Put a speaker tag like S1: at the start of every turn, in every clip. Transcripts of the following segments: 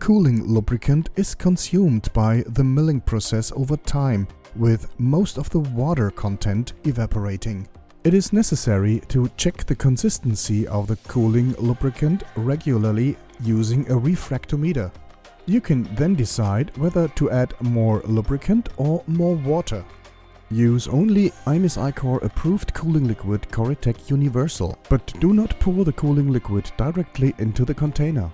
S1: cooling lubricant is consumed by the milling process over time, with most of the water content evaporating. It is necessary to check the consistency of the cooling lubricant regularly using a refractometer. You can then decide whether to add more lubricant or more water. Use only imes-icore approved cooling liquid CORiTEC Universal, but do not pour the cooling liquid directly into the container.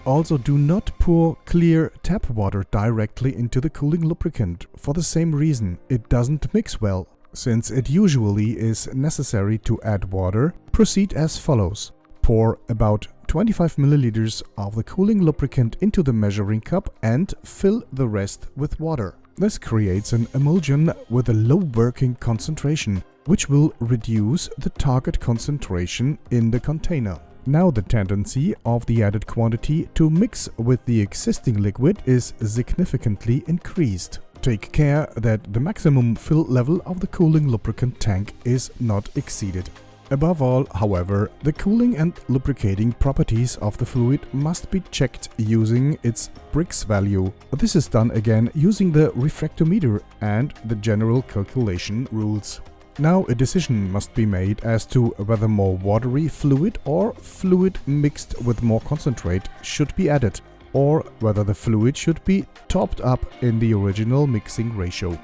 S1: Also, do not pour clear tap water directly into the cooling lubricant for the same reason: it doesn't mix well. Since it usually is necessary to add water, proceed as follows. Pour about 25 milliliters of the cooling lubricant into the measuring cup and fill the rest with water. This creates an emulsion with a low working concentration, which will reduce the target concentration in the container. Now the tendency of the added quantity to mix with the existing liquid is significantly increased. Take care that the maximum fill level of the cooling lubricant tank is not exceeded. Above all, however, the cooling and lubricating properties of the fluid must be checked using its Brix value. This is done again using the refractometer and the general calculation rules. Now a decision must be made as to whether more watery fluid or fluid mixed with more concentrate should be added, or whether the fluid should be topped up in the original mixing ratio.